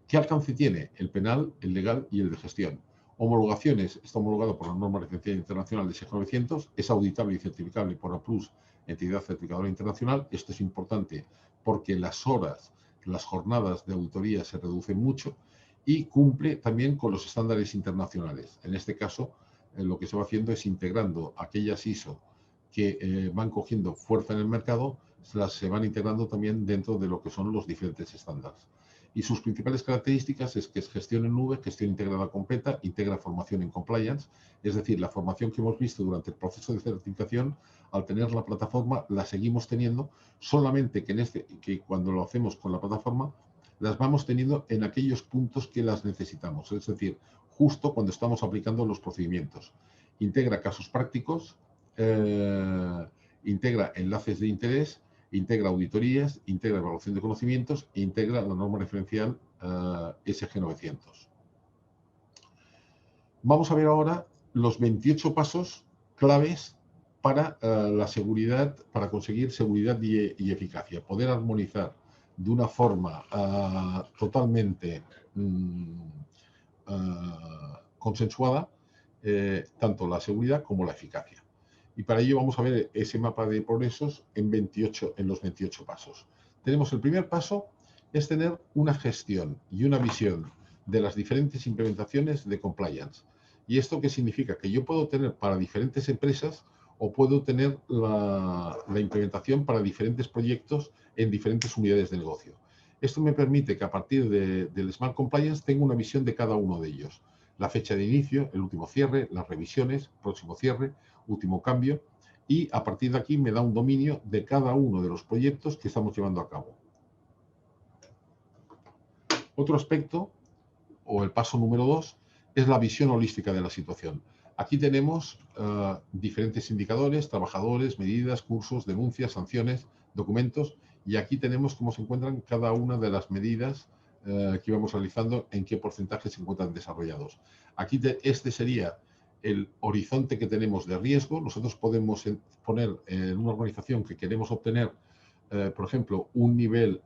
¿Qué alcance tiene? El penal, el legal y el de gestión. Homologaciones, está homologado por la norma referencial internacional de SG900, es auditable y certificable por APRUS, entidad certificadora internacional. Esto es importante porque las horas, las jornadas de auditoría se reducen mucho y cumple también con los estándares internacionales. En este caso, lo que se va haciendo es integrando aquellas ISO que van cogiendo fuerza en el mercado, se van integrando también dentro de lo que son los diferentes estándares. Y sus principales características es que es gestión en nube, gestión integrada completa, integra formación en compliance, es decir, la formación que hemos visto durante el proceso de certificación, al tener la plataforma, la seguimos teniendo, solamente que cuando lo hacemos con la plataforma, las vamos teniendo en aquellos puntos que las necesitamos, es decir, justo cuando estamos aplicando los procedimientos. Integra casos prácticos, integra enlaces de interés, integra auditorías, integra evaluación de conocimientos e integra la norma referencial SG900. Vamos a ver ahora los 28 pasos claves para la seguridad, para conseguir seguridad y eficacia. Poder armonizar de una forma totalmente consensuada tanto la seguridad como la eficacia. Y para ello vamos a ver ese mapa de progresos en los 28 pasos. Tenemos el primer paso, es tener una gestión y una visión de las diferentes implementaciones de compliance. ¿Y esto qué significa? Que yo puedo tener para diferentes empresas o puedo tener la implementación para diferentes proyectos en diferentes unidades de negocio. Esto me permite que a partir del Smart Compliance tenga una visión de cada uno de ellos. La fecha de inicio, el último cierre, las revisiones, próximo cierre, último cambio, y a partir de aquí me da un dominio de cada uno de los proyectos que estamos llevando a cabo. Otro aspecto, o el paso número 2, es la visión holística de la situación. Aquí tenemos diferentes indicadores, trabajadores, medidas, cursos, denuncias, sanciones, documentos, y aquí tenemos cómo se encuentran cada una de las medidas que íbamos realizando, en qué porcentaje se encuentran desarrollados. Aquí este sería el horizonte que tenemos de riesgo. Nosotros podemos poner en una organización que queremos obtener, por ejemplo, un nivel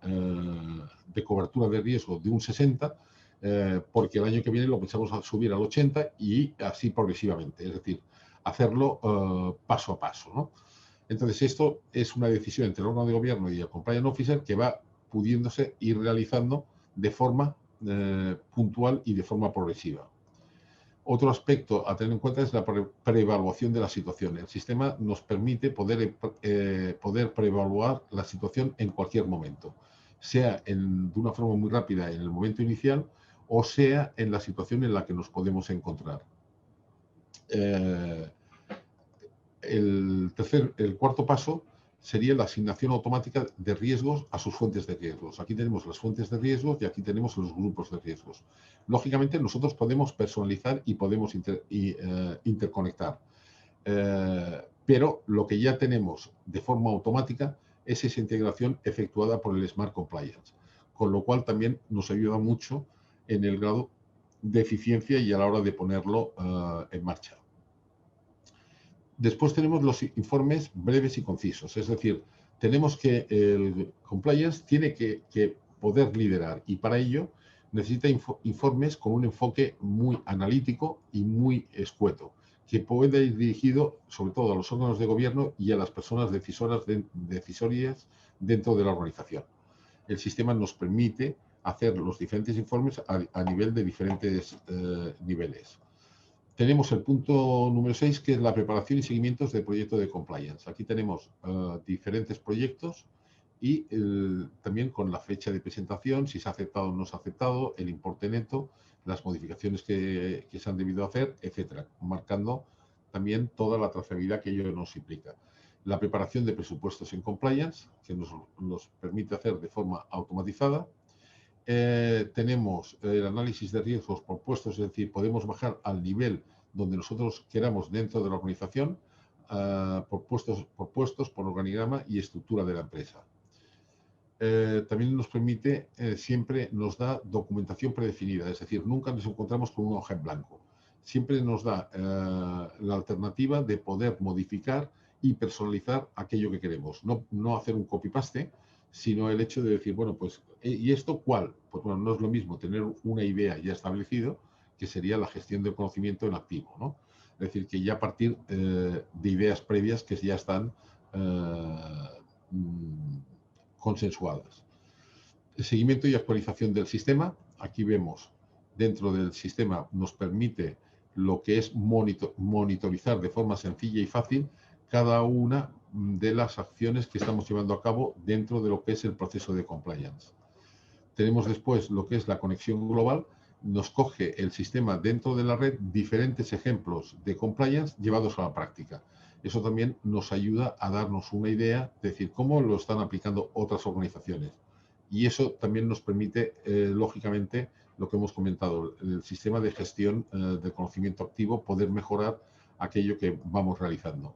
de cobertura de riesgo de un 60, porque el año que viene lo pensamos a subir al 80 y así progresivamente, es decir, hacerlo paso a paso, ¿no? Entonces, esto es una decisión entre el órgano de gobierno y el compliance officer que va pudiéndose ir realizando de forma puntual y de forma progresiva. Otro aspecto a tener en cuenta es la preevaluación de la situación. El sistema nos permite poder preevaluar la situación en cualquier momento, sea de una forma muy rápida en el momento inicial o sea en la situación en la que nos podemos encontrar. El cuarto paso sería la asignación automática de riesgos a sus fuentes de riesgos. Aquí tenemos las fuentes de riesgos y aquí tenemos los grupos de riesgos. Lógicamente, nosotros podemos personalizar y podemos interconectar. Pero lo que ya tenemos de forma automática es esa integración efectuada por el Smart Compliance, con lo cual también nos ayuda mucho en el grado de eficiencia y a la hora de ponerlo en marcha. Después tenemos los informes breves y concisos, es decir, tenemos que el compliance tiene que poder liderar y para ello necesita informes con un enfoque muy analítico y muy escueto, que pueda ir dirigido sobre todo a los órganos de gobierno y a las personas decisorias dentro de la organización. El sistema nos permite hacer los diferentes informes a nivel de diferentes niveles. Tenemos el punto número 6, que es la preparación y seguimientos del proyecto de compliance. Aquí tenemos diferentes proyectos y también con la fecha de presentación, si se ha aceptado o no se ha aceptado, el importe neto, las modificaciones que se han debido hacer, etcétera, marcando también toda la trazabilidad que ello nos implica. La preparación de presupuestos en compliance, que nos permite hacer de forma automatizada. Tenemos el análisis de riesgos por puestos, es decir, podemos bajar al nivel donde nosotros queramos dentro de la organización, por puestos, por organigrama y estructura de la empresa. También nos permite, siempre nos da documentación predefinida, es decir, nunca nos encontramos con una hoja en blanco. Siempre nos da la alternativa de poder modificar y personalizar aquello que queremos. No hacer un copy-paste, sino el hecho de decir, bueno, pues, ¿y esto cuál? Pues bueno, no es lo mismo tener una idea ya establecido, que sería la gestión del conocimiento en activo, ¿no? Es decir, que ya a partir de ideas previas que ya están consensuadas. El seguimiento y actualización del sistema. Aquí vemos, dentro del sistema nos permite lo que es monitorizar de forma sencilla y fácil cada una de las acciones que estamos llevando a cabo dentro de lo que es el proceso de compliance. Tenemos después lo que es la conexión global. Nos coge el sistema dentro de la red diferentes ejemplos de compliance llevados a la práctica. Eso también nos ayuda a darnos una idea de decir cómo lo están aplicando otras organizaciones. Y eso también nos permite, lógicamente, lo que hemos comentado, el sistema de gestión del conocimiento activo, poder mejorar aquello que vamos realizando.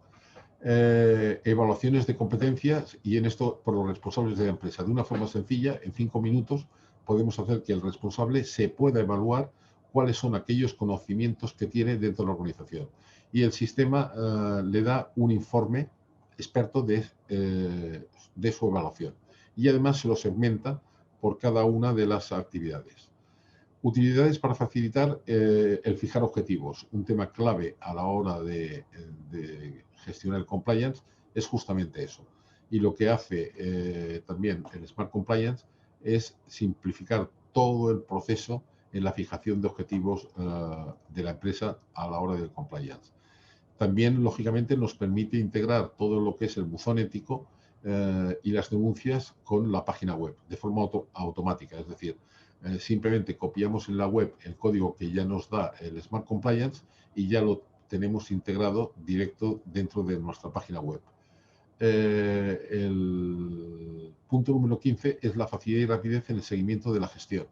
Evaluaciones de competencias y en esto por los responsables de la empresa. De una forma sencilla, en 5 minutos, podemos hacer que el responsable se pueda evaluar cuáles son aquellos conocimientos que tiene dentro de la organización. Y el sistema le da un informe experto de su evaluación. Y además se lo segmenta por cada una de las actividades. Utilidades para facilitar el fijar objetivos. Un tema clave a la hora de gestionar el compliance es justamente eso. Y lo que hace también el Smart Compliance es simplificar todo el proceso en la fijación de objetivos de la empresa a la hora del compliance. También, lógicamente, nos permite integrar todo lo que es el buzón ético y las denuncias con la página web de forma automática. Es decir, simplemente copiamos en la web el código que ya nos da el Smart Compliance y ya lo tenemos integrado directo dentro de nuestra página web. El punto número 15 es la facilidad y rapidez en el seguimiento de la gestión.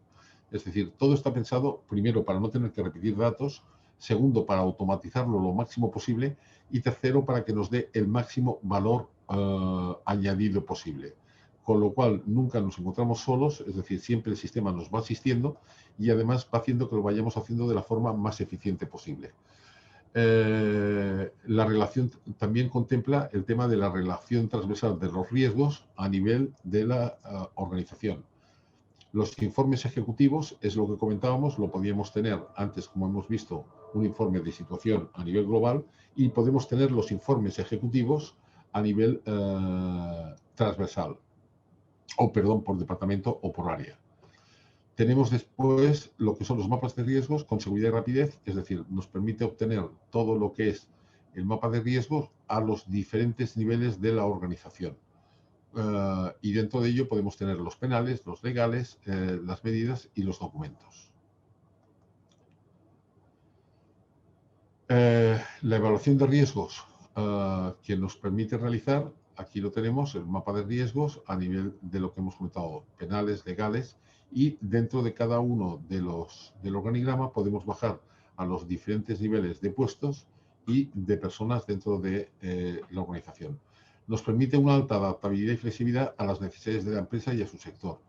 Es decir, todo está pensado, primero, para no tener que repetir datos, segundo, para automatizarlo lo máximo posible y tercero, para que nos dé el máximo valor añadido posible. Con lo cual, nunca nos encontramos solos, es decir, siempre el sistema nos va asistiendo y además va haciendo que lo vayamos haciendo de la forma más eficiente posible. La relación también contempla el tema de la relación transversal de los riesgos a nivel de la organización. Los informes ejecutivos es lo que comentábamos, lo podíamos tener antes, como hemos visto, un informe de situación a nivel global y podemos tener los informes ejecutivos a nivel transversal, o perdón, por departamento o por área. Tenemos después lo que son los mapas de riesgos con seguridad y rapidez, es decir, nos permite obtener todo lo que es el mapa de riesgos a los diferentes niveles de la organización. Y dentro de ello podemos tener los penales, los legales, las medidas y los documentos. La evaluación de riesgos que nos permite realizar, aquí lo tenemos, el mapa de riesgos a nivel de lo que hemos comentado, penales, legales, y dentro de cada uno del organigrama podemos bajar a los diferentes niveles de puestos y de personas dentro de la organización. Nos permite una alta adaptabilidad y flexibilidad a las necesidades de la empresa y a su sector.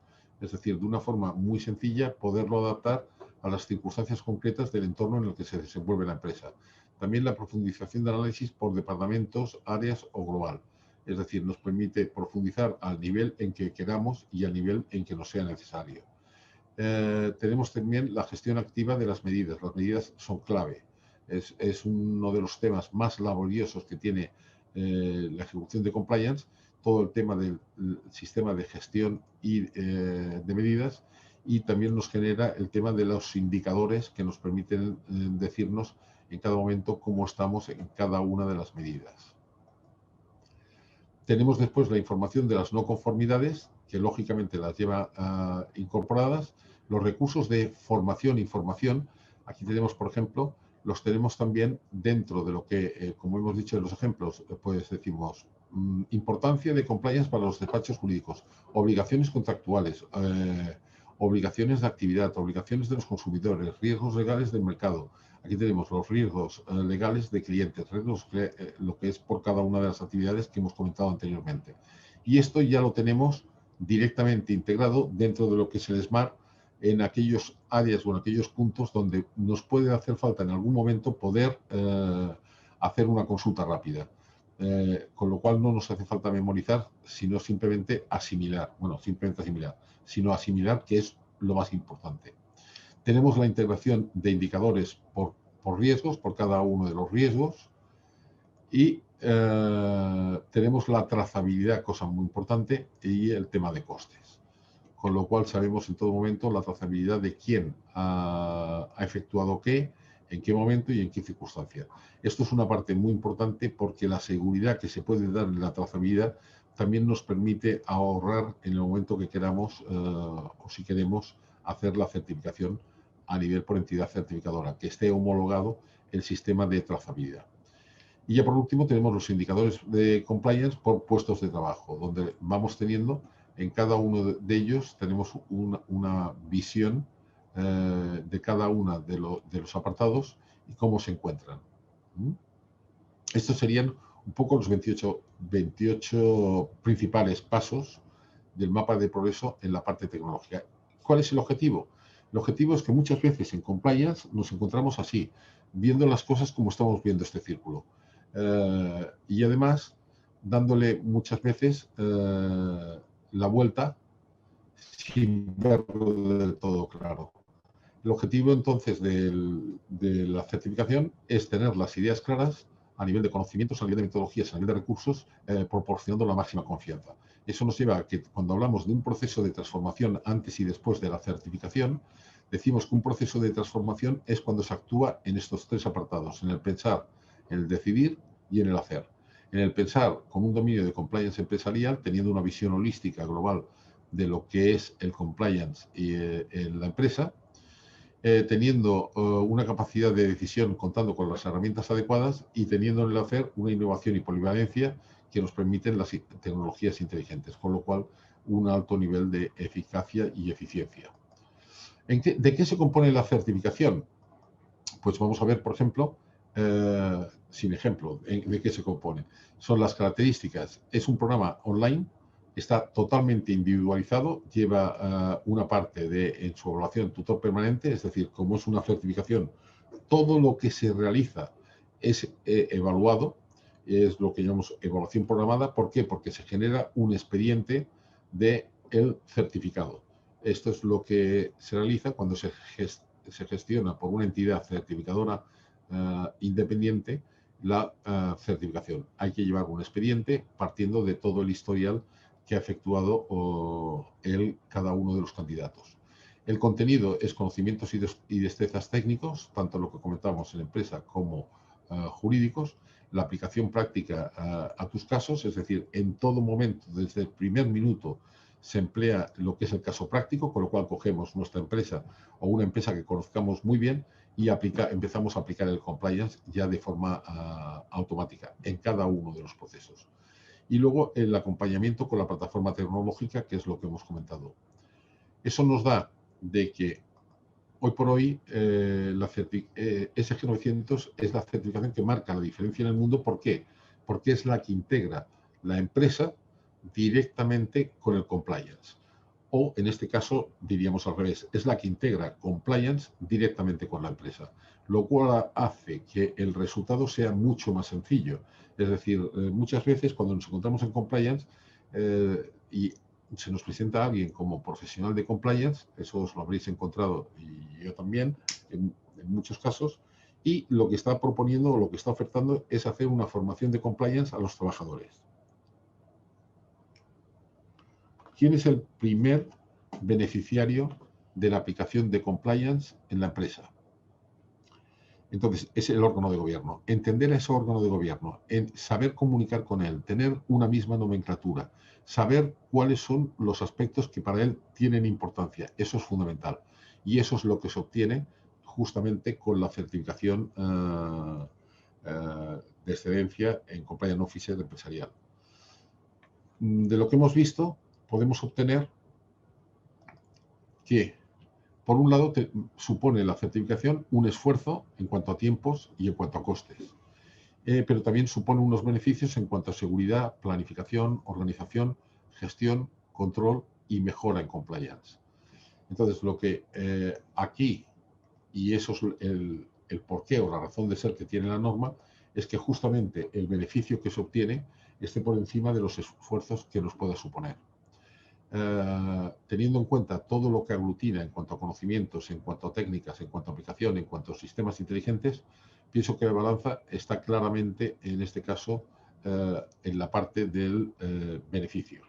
Es decir, de una forma muy sencilla, poderlo adaptar a las circunstancias concretas del entorno en el que se desenvuelve la empresa. También la profundización del análisis por departamentos, áreas o global. Es decir, nos permite profundizar al nivel en que queramos y al nivel en que nos sea necesario. Tenemos también la gestión activa de las medidas. Las medidas son clave. Es uno de los temas más laboriosos que tiene la ejecución de compliance, todo el tema del sistema de gestión y de medidas, y también nos genera el tema de los indicadores que nos permiten decirnos en cada momento cómo estamos en cada una de las medidas. Tenemos después la información de las no conformidades, que lógicamente las lleva incorporadas, los recursos de formación e información. Aquí tenemos, por ejemplo, los tenemos también dentro de lo que, como hemos dicho en los ejemplos, pues decimos, importancia de compliance para los despachos jurídicos, obligaciones contractuales, obligaciones de actividad, obligaciones de los consumidores, riesgos legales del mercado. Aquí tenemos los riesgos legales de clientes, riesgos lo que es por cada una de las actividades que hemos comentado anteriormente. Y esto ya lo tenemos directamente integrado dentro de lo que es el SMART, en aquellos áreas o en aquellos puntos donde nos puede hacer falta en algún momento poder hacer una consulta rápida. Con lo cual no nos hace falta memorizar, sino simplemente asimilar. Bueno, simplemente asimilar, sino asimilar, que es lo más importante. Tenemos la integración de indicadores por riesgos, por cada uno de los riesgos, y tenemos la trazabilidad, cosa muy importante, y el tema de costes. Con lo cual sabemos en todo momento la trazabilidad de quién ha efectuado qué, en qué momento y en qué circunstancia. Esto es una parte muy importante porque la seguridad que se puede dar en la trazabilidad también nos permite ahorrar en el momento que queramos o si queremos hacer la certificación a nivel por entidad certificadora, que esté homologado el sistema de trazabilidad. Y ya por último tenemos los indicadores de compliance por puestos de trabajo, donde vamos teniendo en cada uno de ellos tenemos una visión de cada uno de los apartados y cómo se encuentran. Estos serían un poco los 28 principales pasos del mapa de progreso en la parte tecnológica. ¿Cuál es el objetivo? El objetivo es que muchas veces en compliance nos encontramos así, viendo las cosas como estamos viendo este círculo. Y además dándole muchas veces la vuelta sin verlo del todo claro. El objetivo entonces de la certificación es tener las ideas claras a nivel de conocimientos, a nivel de metodologías, a nivel de recursos, proporcionando la máxima confianza. Eso nos lleva a que cuando hablamos de un proceso de transformación antes y después de la certificación, decimos que un proceso de transformación es cuando se actúa en estos tres apartados, en el pensar, en el decidir y en el hacer. En el pensar con un dominio de compliance empresarial, teniendo una visión holística global de lo que es el compliance en la empresa, teniendo una capacidad de decisión contando con las herramientas adecuadas y teniendo en el hacer una innovación y polivalencia que nos permiten las tecnologías inteligentes, con lo cual un alto nivel de eficacia y eficiencia. ¿De qué se compone la certificación? Pues vamos a ver, por ejemplo, sin ejemplo, de qué se compone. Son las características. Es un programa online, está totalmente individualizado, lleva una parte en su evaluación tutor permanente, es decir, como es una certificación, todo lo que se realiza es evaluado, es lo que llamamos evaluación programada. ¿Por qué? Porque se genera un expediente del certificado. Esto es lo que se realiza cuando se gestiona por una entidad certificadora independiente la certificación. Hay que llevar un expediente partiendo de todo el historial que ha efectuado cada uno de los candidatos. El contenido es conocimientos y destrezas técnicos, tanto lo que comentamos en empresa como jurídicos. La aplicación práctica a tus casos, es decir, en todo momento, desde el primer minuto, se emplea lo que es el caso práctico, con lo cual cogemos nuestra empresa o una empresa que conozcamos muy bien y empezamos a aplicar el compliance ya de forma automática en cada uno de los procesos. Y luego el acompañamiento con la plataforma tecnológica, que es lo que hemos comentado. Eso nos da de que hoy por hoy SG 900 es la certificación que marca la diferencia en el mundo. ¿Por qué? Porque es la que integra la empresa directamente con el compliance. o en este caso diríamos al revés, es la que integra compliance directamente con la empresa, lo cual hace que el resultado sea mucho más sencillo. Es decir, muchas veces cuando nos encontramos en compliance y se nos presenta alguien como profesional de compliance, eso os lo habréis encontrado y yo también en muchos casos, y lo que está proponiendo o lo que está ofertando es hacer una formación de compliance a los trabajadores. ¿Quién es el primer beneficiario de la aplicación de compliance en la empresa? Entonces, es el órgano de gobierno. Entender a ese órgano de gobierno, saber comunicar con él, tener una misma nomenclatura, saber cuáles son los aspectos que para él tienen importancia. Eso es fundamental. Y eso es lo que se obtiene justamente con la certificación de excelencia en Compliance Officer empresarial. De lo que hemos visto, podemos obtener que, por un lado, supone la certificación un esfuerzo en cuanto a tiempos y en cuanto a costes, pero también supone unos beneficios en cuanto a seguridad, planificación, organización, gestión, control y mejora en compliance. Entonces, lo que aquí, y eso es el porqué o la razón de ser que tiene la norma, es que justamente el beneficio que se obtiene esté por encima de los esfuerzos que nos pueda suponer. Teniendo en cuenta todo lo que aglutina en cuanto a conocimientos, en cuanto a técnicas, en cuanto a aplicación, en cuanto a sistemas inteligentes, pienso que la balanza está claramente, en este caso, en la parte del beneficio.